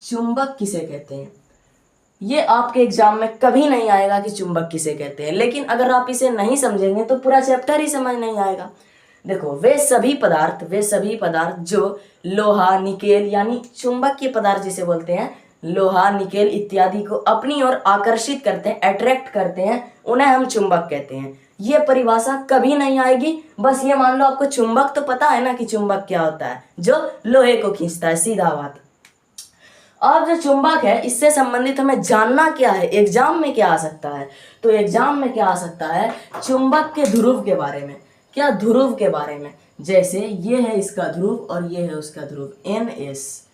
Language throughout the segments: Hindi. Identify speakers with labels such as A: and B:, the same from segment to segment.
A: चुंबक किसे कहते हैं? ये आपके एग्जाम में कभी नहीं आएगा कि चुंबक किसे कहते हैं, लेकिन अगर आप इसे नहीं समझेंगे तो पूरा चैप्टर ही समझ नहीं आएगा। देखो, वे सभी पदार्थ जो लोहा, निकेल यानी चुंबकीय पदार्थ जिसे बोलते हैं, लोहा, निकेल इत्यादि को अपनी ओर आकर्षित करते हैं, अट्रैक्ट करते हैं, उन्हें हम चुंबक कहते हैं। ये परिभाषा कभी नहीं आएगी। बस ये मान लो आपको चुंबक तो पता है ना कि चुंबक क्या होता है, जो लोहे को खींचता है, सीधा बात। अब जो चुंबक है इससे संबंधित हमें जानना क्या है, एग्जाम में क्या आ सकता है। तो एग्जाम में क्या आ सकता है, चुंबक के ध्रुव के बारे में। क्या ध्रुव के बारे में, जैसे ये है इसका ध्रुव और ये है उसका ध्रुव NS।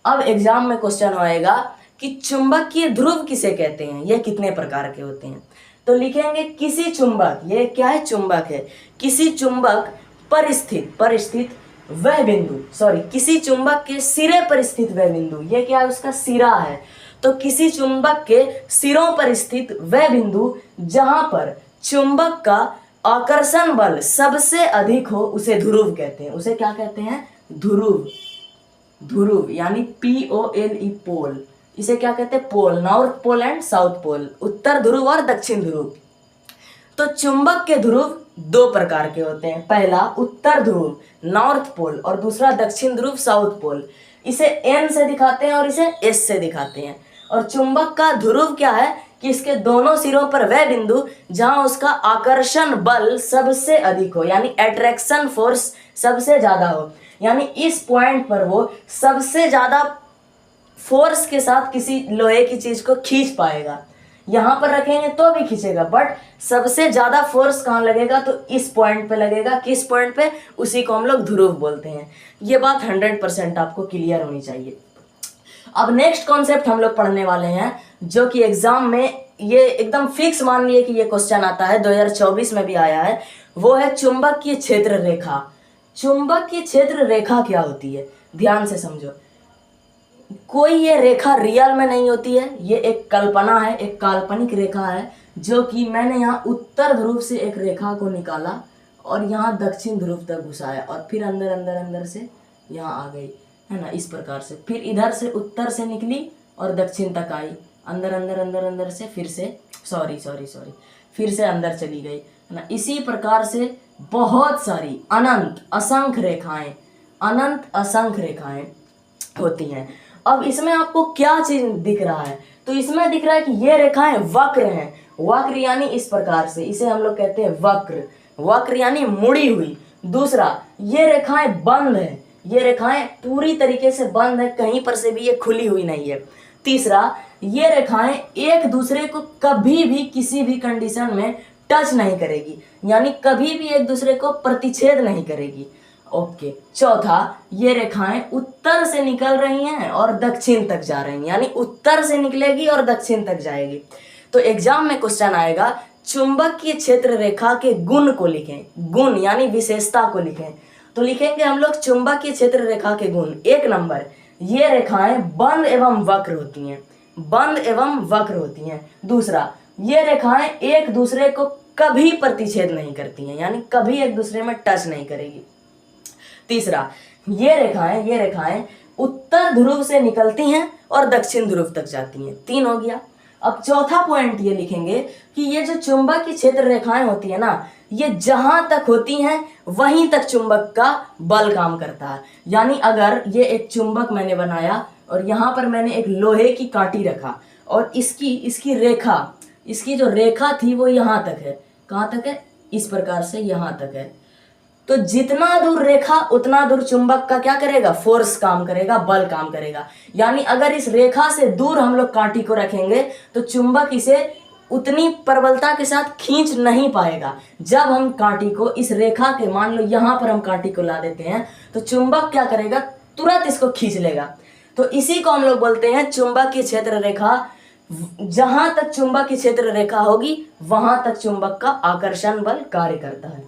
A: अब एग्जाम में क्वेश्चन आएगा कि चुंबकीय ध्रुव किसे कहते हैं, ये कितने प्रकार के होते हैं। तो लिखेंगे किसी चुंबक, ये क्या है, चुंबक है, किसी चुंबक पर स्थित वह बिंदु, किसी चुंबक के सिरे पर स्थित वह बिंदु, ये क्या है, उसका सिरा है। तो किसी चुंबक के सिरों पर स्थित वह बिंदु जहां पर चुंबक का आकर्षण बल सबसे अधिक हो उसे ध्रुव कहते हैं। उसे क्या कहते हैं, ध्रुव। ध्रुव यानी POLE, पोल। इसे क्या कहते हैं, pole, north pole and south pole, उत्तर ध्रुव और दक्षिण ध्रुव। तो चुंबक के ध्रुव दो प्रकार के होते हैं, पहला उत्तर ध्रुव नॉर्थ पोल और दूसरा दक्षिण ध्रुव साउथ पोल। इसे N से दिखाते हैं और इसे S से दिखाते हैं। और चुंबक का ध्रुव क्या है कि इसके दोनों सिरों पर वह बिंदु जहां उसका आकर्षण बल सबसे अधिक हो, यानी अट्रैक्शन फोर्स सबसे ज्यादा हो, यानी इस पॉइंट पर वो सबसे ज्यादा फोर्स के साथ किसी लोहे की चीज को खींच पाएगा। यहां पर रखेंगे तो भी खींचेगा, बट सबसे ज्यादा फोर्स कहां लगेगा, तो इस पॉइंट पे लगेगा। किस पॉइंट पे, उसी को हम लोग ध्रुव बोलते हैं। ये बात 100% आपको क्लियर होनी चाहिए। अब नेक्स्ट कॉन्सेप्ट हम लोग पढ़ने वाले हैं, जो कि एग्जाम में ये एकदम फिक्स मान लिए कि ये क्वेश्चन आता है, 2024 में भी आया है। वो है चुंबकीय क्षेत्र रेखा। चुंबकीय क्षेत्र रेखा क्या होती है, ध्यान से समझो। कोई ये रेखा रियल में नहीं होती है, ये एक कल्पना है, एक काल्पनिक रेखा है, जो कि मैंने यहाँ उत्तर ध्रुव से एक रेखा को निकाला और यहाँ दक्षिण ध्रुव तक घुसाया और फिर अंदर अंदर अंदर से यहाँ आ गई, है ना, इस प्रकार से। फिर इधर से उत्तर से निकली और दक्षिण तक आई, अंदर अंदर अंदर अंदर से फिर से फिर से अंदर चली गई, है ना। इसी प्रकार से बहुत सारी अनंत असंख्य रेखाएं होती हैं। अब इसमें आपको क्या चीज दिख रहा है, तो इसमें दिख रहा है कि ये रेखाएं वक्र हैं। वक्र यानी इस प्रकार से, इसे हम लोग कहते हैं वक्र यानी मुड़ी हुई। दूसरा, ये रेखाएं बंद है, ये रेखाएं पूरी तरीके से बंद है, कहीं पर से भी ये खुली हुई नहीं है। तीसरा, ये रेखाएं एक दूसरे को कभी भी किसी भी कंडीशन में टच नहीं करेगी, यानी कभी भी एक दूसरे को प्रतिच्छेद नहीं करेगी। ओके। चौथा, ये रेखाएं उत्तर से निकल रही हैं और दक्षिण तक जा रही हैं, यानी उत्तर से निकलेगी और दक्षिण तक जाएगी। तो एग्जाम में क्वेश्चन आएगा, चुंबकीय क्षेत्र रेखा के गुण को लिखें। गुण यानी विशेषता को लिखें। तो लिखेंगे हम लोग चुंबकीय क्षेत्र रेखा के गुण। 1 नंबर, ये रेखाएं बंद एवं वक्र होती हैं। दूसरा, ये रेखाएं एक दूसरे को कभी प्रतिच्छेद नहीं करती हैं, यानी कभी एक दूसरे में टच नहीं करेगी। तीसरा, ये रेखाएं उत्तर ध्रुव से निकलती हैं और दक्षिण ध्रुव तक जाती हैं। 3 हो गया। अब चौथा पॉइंट ये लिखेंगे कि ये जो चुंबकीय क्षेत्र रेखाएं होती है ना, ये जहां तक होती हैं वहीं तक चुंबक का बल काम करता है। यानी अगर ये एक चुंबक मैंने बनाया और यहाँ पर मैंने एक लोहे की कांटी रखा और इसकी जो रेखा थी वो यहाँ तक है। कहाँ तक है, इस प्रकार से यहाँ तक है। तो जितना दूर रेखा उतना दूर चुंबक का क्या करेगा, फोर्स काम करेगा, बल काम करेगा। यानी अगर इस रेखा से दूर हम लोग कांटी को रखेंगे तो चुंबक इसे उतनी प्रबलता के साथ खींच नहीं पाएगा। जब हम कांटी को इस रेखा के, मान लो यहाँ पर हम कांटी को ला देते हैं, तो चुंबक क्या करेगा, तुरंत इसको खींच लेगा। तो इसी को हम लोग बोलते हैं चुंबकीय क्षेत्र रेखा। जहां तक चुंबकीय क्षेत्र रेखा होगी वहां तक चुंबक का आकर्षण बल कार्य करता है।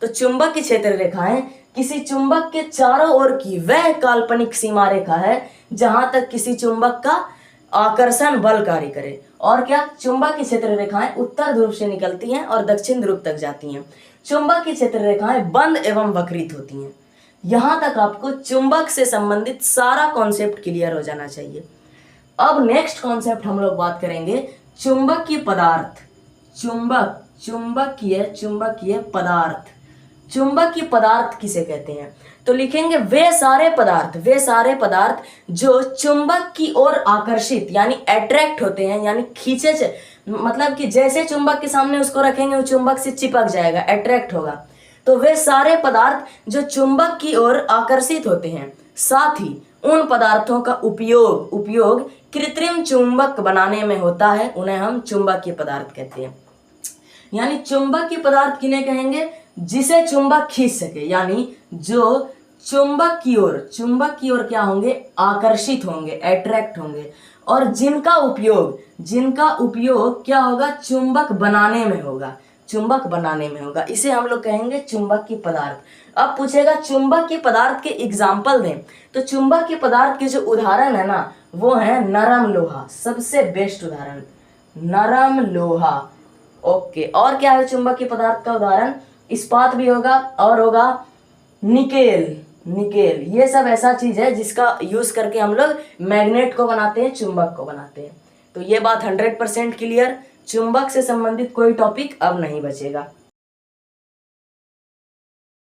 A: तो चुंबकीय क्षेत्र रेखाएं किसी चुंबक के चारों ओर की वह काल्पनिक सीमा रेखा है जहां तक किसी चुंबक का आकर्षण बल कार्य करे। और क्या, चुंबकीय क्षेत्र रेखाएं उत्तर ध्रुव से निकलती हैं और दक्षिण ध्रुव तक जाती हैं। चुंबकीय क्षेत्र रेखाएं बंद एवं वक्रित होती हैं। यहाँ तक आपको चुंबक से संबंधित सारा कॉन्सेप्ट क्लियर हो जाना चाहिए। अब नेक्स्ट कॉन्सेप्ट हम लोग बात करेंगे चुंबकीय पदार्थ। चुंबकीय पदार्थ। चुंबकीय पदार्थ किसे कहते हैं? तो लिखेंगे वे सारे पदार्थ जो चुंबक की ओर आकर्षित यानी अट्रैक्ट होते हैं, यानी खींचे, मतलब कि जैसे चुंबक के सामने उसको रखेंगे वो चुंबक से चिपक जाएगा, अट्रैक्ट होगा। तो वे सारे पदार्थ जो चुंबक की ओर आकर्षित होते हैं, साथ ही उन पदार्थों का उपयोग कृत्रिम चुंबक बनाने में होता है, उन्हें हम चुंबकीय पदार्थ कहते हैं। यानी चुंबकीय पदार्थ किन्हें कहेंगे? जिसे चुंबक खींच सके, यानी जो चुंबक की ओर क्या होंगे? आकर्षित होंगे, अट्रैक्ट होंगे, और जिनका उपयोग क्या होगा? चुंबक बनाने में होगा। इसे हम लोग कहेंगे चुंबकीय पदार्थ। अब पूछेगा चुंबकीय पदार्थ के एग्जाम्पल दें, तो चुंबकीय पदार्थ के जो उदाहरण है ना, वो है नरम लोहा, सबसे बेस्ट उदाहरण नरम लोहा। ओके, और क्या है चुंबकीय पदार्थ का उदाहरण? इस्पात भी होगा, और होगा निकेल। ये सब ऐसा चीज है जिसका यूज करके हम लोग मैग्नेट को बनाते हैं, चुंबक को बनाते हैं। तो ये बात 100% क्लियर। चुंबक से संबंधित कोई टॉपिक अब नहीं बचेगा।